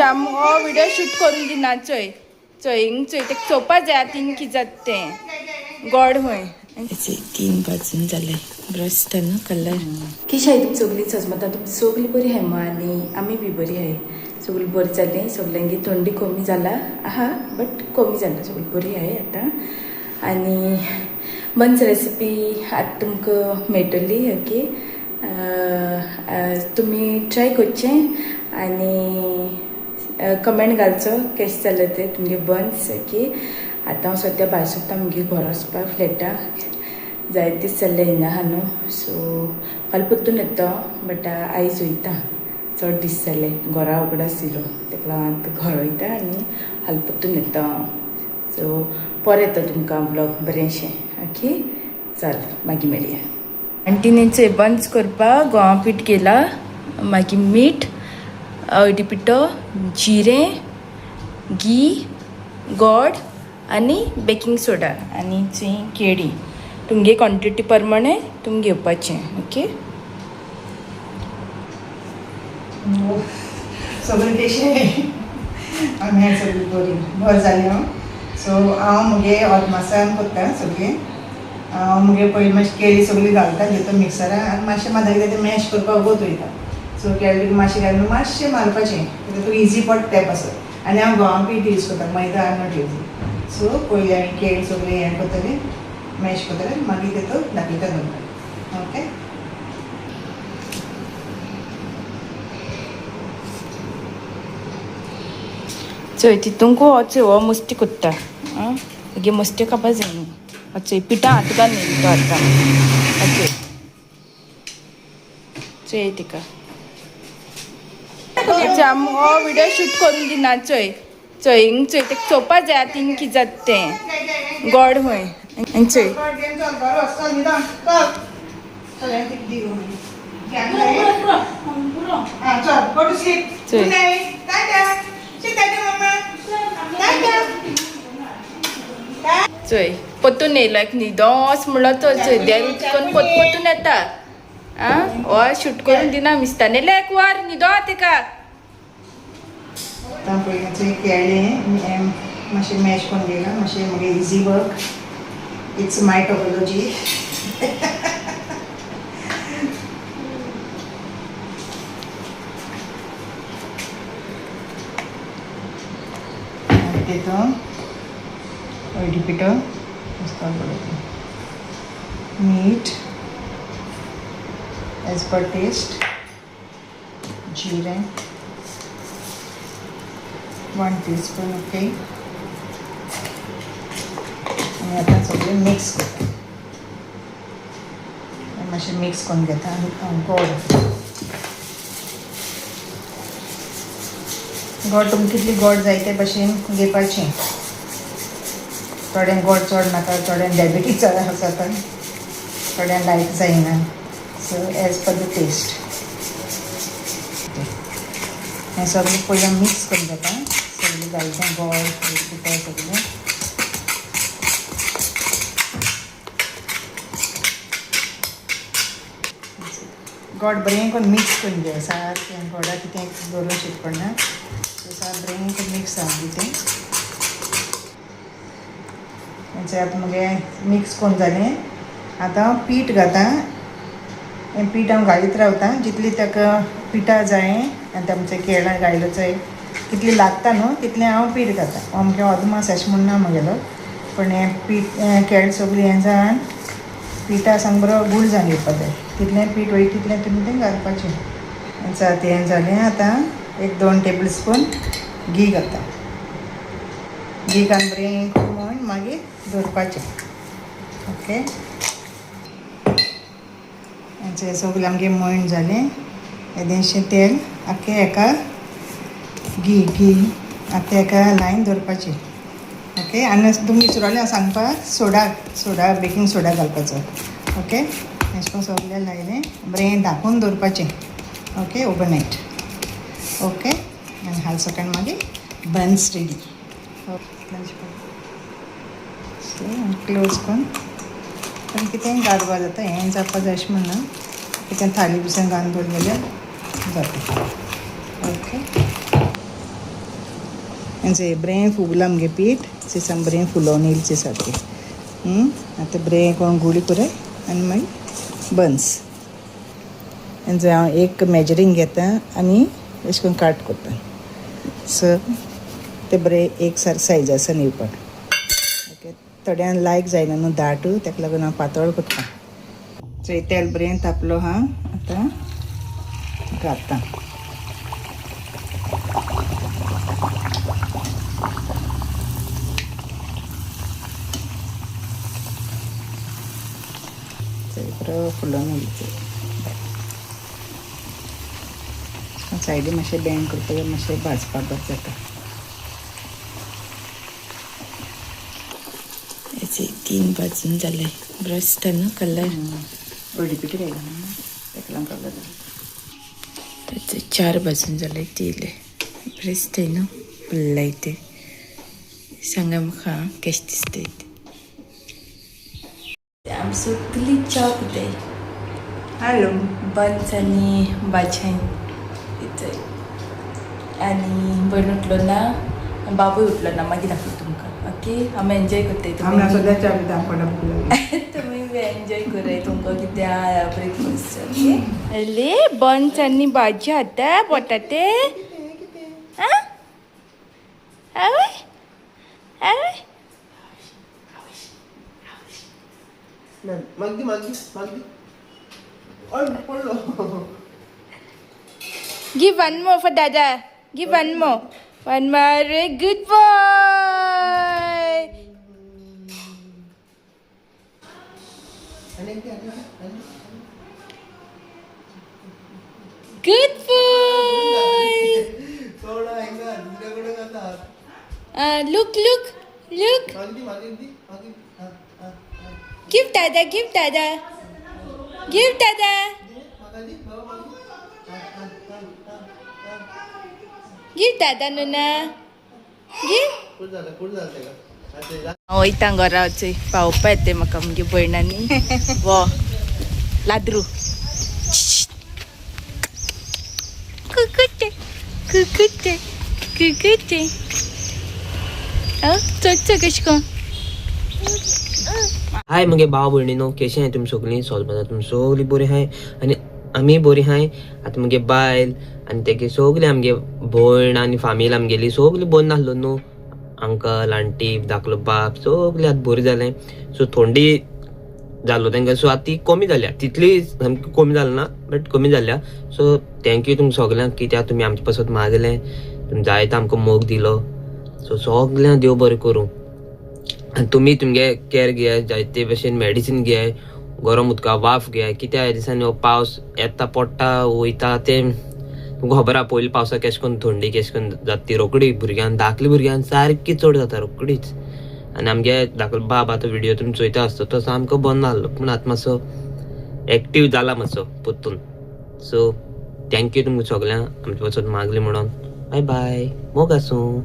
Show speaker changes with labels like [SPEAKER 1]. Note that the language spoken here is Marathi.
[SPEAKER 1] आम हो व्हिडिओ शूट करून दिना चोय चोयींग चोय ते चोवपा जाय तीन की जात तें गोड होय तीन वाजून जाले ब्रश ना कलर किश आहे तुमची सगळी सजमत तुमची सगळी बरी आहे मग आणि आम्ही बी बरी आहे सगळी बरी जाली सगळ्यांची थंडी कमी जाला आहा बट कमी जाला सगळी बरी आहे आता आणि मंच रेसिपी आतां तुमकां मेळटली ओके तुम्ही ट्राय करचें आनी कमेंट घालचो कशें जालें तें तुमगे बन्स ओके आतां हांव सद्या भायर सरता मुगे घरा वचपाक फ्लॅटा जायते दीस जाल्ले हिंगा आहा न्हू सो फाल्यां परतून येता बट आयज वयता चड दीस जाले घरा उगडास आशिल्लो तेका लागून आतां घर वयता आनी फाल्यां परतून येता सो परत येता तुमकां ब्लॉग बरेंशें ओके चल मागीर मेळया आंटीनेचे बंस करपाक गंवा पीठ केला मागीर मीठ हळदी पिठो जिरें घी गोड आनी बेकिंग सोडा आनी केळी तुमगे क्वॉन्टिटी प्रमाणे तुमी घेवपाचें ओके
[SPEAKER 2] सगळी टेशी आमी सगळी बरी बरें जालें हांव सो हांव मुगे अदमासान करता सगळी हांव मुगे पयलीं मातशी केळी सगळी घालता घेता मिक्सरान आनी मातशें मात कितें मॅश करपाक वगत वयता सो केळी मातशें घालून मातशें मारपाचें तुका इजी पडटा तें पासत आनी हांव गंवा पीठ यूज करता मैदा आर नॉट यूज सो पयलीं हांवें केळी सगळी हें करतली मॅश करतलें मागीर तेतूंत दाखयता तुमकां ओके
[SPEAKER 1] चोय तितूंक हो मस्ती कोत्ता मागीर मस्ती खावपा जाय न्हू चोय पिठा हात घाल न्ही तो आतां ओके चोय तिका आम हो व्हिडिओ शूट करून दिना चोय चोयींग चोय ते चोवपा जाय तीन की जात तें गोड होय आनी चोय चोय परतून येयलो एक न्हिदोस म्हणलो तो चोय देर उचकून परतून येता आं हो शूट करून दिना मिस्तानेले एक वार न्हिदो तेका
[SPEAKER 2] आतां पयलींचें केळें मातशें मॅश करून घेयला मातशें मागीर easy work it's my topology तेतून हळदी पिठो मीठ एज पर टेस्ट जिरें 1 टीस्पून ओके आनी आतां सगळें मिक्स करता मातशें मिक्स करून घेता आनी गोड तुमकां कितली गोड जाय ते भशेन घेवपाचें थोड्यांक गोड चड नाका थोड्यांक डायबिटीज जाता थोड्यांक लायट जायना so as per the test हें सगळें पयलीं मिक्स करून घेता सगळें घालता गोड पिठो सगळें गोड बरें करून मिक्स करून घेवया सारकें गोडा कितें दवरून शीत पडना सो सारकें बरें करून मिक्स जावन तें म्हणजे आतां मगे मिक्स करून जालें आतां पीठ घालता हें पीठ हांव घालीत रावता जितली ताका पिठा जाय आनी आमचें केळां घायलो चोय कितली लागता न्हू तितलें हांव पीठ घालता अमकें अदमास अशें म्हूण ना म्हगेलो पण हें पीठ केळ सगळीं हें जावन पिठा सांग बरो गूळ जावन येवपा जाय तितलें पीठ वयता तितलें तुमी तें घालपाचें हें जालें आतां 1-2 टेबल स्पून घी घालता घी घालून बरें करून मागीर दवरपाचें ओके हें सगळें आमगे मळून जालें येदेशें तेल आख्खें हेका घी आतां हेका लायन दवरपाचें ओके आनी तुमी विसरोलें हांव सांगपाक सोडा बेकिंग सोडा घालपाचो ओके अशें करून सगळें लायलें बरें धांपून दवरपाचें ओके ओवरनायट ओके आनी हाल सकाळ मागीर बन्स रेडी क्लोज करून पण कितें गाडवा जाता हें जावपा जाय अशें म्हणना कितें थाली बिसन घालून दवरलें जाल्यार जाता ओके हेंचे बरें फुगलां मगे पीठ चेसान बरें फुलोवन येयलचें सारकें आतां बरें कोण गुळी पुराय आनी मागीर बन्स हेंचे हांव एक मेजरींग घेता आनी अशें करून काट करता सो ते बरें एक सायज आसन येवपाक ओके थोड्यांक लायक जायना न्हू दाट ताका लागून हांव पातळ करता सो तेल बरें तापलो हा आतां घालता बरो फुलोवन येयलें सायडीन मातशें बेंड करपाक मातशें भाजपाक बरें जाता
[SPEAKER 1] हेचे 3 भाजून जाले बरो आसता न्हू कलर
[SPEAKER 2] हळदी पिठी घायला ताका लागून कलर
[SPEAKER 1] हेचे 4 भाजून जाले तेले बरें दिसताय न्हू फुल्लाय ते सांगा म्हाका कशें दिसताय ते आमी सगळी च्या पिताय
[SPEAKER 2] हॅलो
[SPEAKER 1] बन्स आनी भाज्यां इथं आनी भयण उठलो ना बाबूय उठलो ना मागीर दाखय तुमकां ओके आमी एन्जॉय करताय
[SPEAKER 2] आमी सद्या च्या पिता पडा
[SPEAKER 1] तुमी बी एन्जॉय कराय तुमकां कित्याक ब्रेकफास्ट ओके अरे बन्स आनी भाजी खाता बटाटे आं आवय आवय Give one more for Dada. Give one more. One more. Good boy. Good boy. Look, look, look. Give Dada, give Dada. Give Dada. Give Dada Nuna. Give. वयता घरा वचूय पावपा येते म्हाका मगे भयणांनी वो लाद्रू कुकुटे कुकुटे कुकुटे चोच कश को
[SPEAKER 3] हाय मगे भाव भयणीनो कशें आहाय तुमी सगळीं सोलपा तुमी सगळीं बरीं आहाय आनी आमी बरीं आहाय आतां मगे बायल आनी तेगे सगळीं आमगे भयण आनी फामील आमगेली सगळीं बंद नासलो न्हू अंकल आंटी धाकलो बाप सगळीं आतां बरीं जालें सो थंडी जालो तांकां सो आतां ती कमी जाल्या तितली सामकी कमी जाली ना बट कमी जाल्या सो थँक्यू तुमकां सगळ्यांक कित्याक तुमी आमचे पासत मागलें तुमी जायतो आमकां मोग दिलो सो सगळ्यांक देव बरें करूं आनी तुमी तुमगे कॅर घेयात जायते भशेन मेडिसीन घेयात गरम उदका वाफ घेयात कित्याक ह्या दिसांनी हो पावस येता पडटा वयता तें तुमकां खबर आहा पयलीं पावसाक केश कोन्न थंडी केश कोन्न जाता ती रोखडी भुरग्यांक धाकली भुरग्यांक सारकी चड जाता रोखडीच आनी आमगे धाकलो बाब आतां व्हिडिओ तुमी चोयता आसता तो सामको बंद नासलो पूण आतां मातसो एक्टीव जाला मातसो पोत्तून सो थँक्यू तुमकां सगळ्यांक आमचे पासून मागली म्हणून बाय बाय मोग आसूं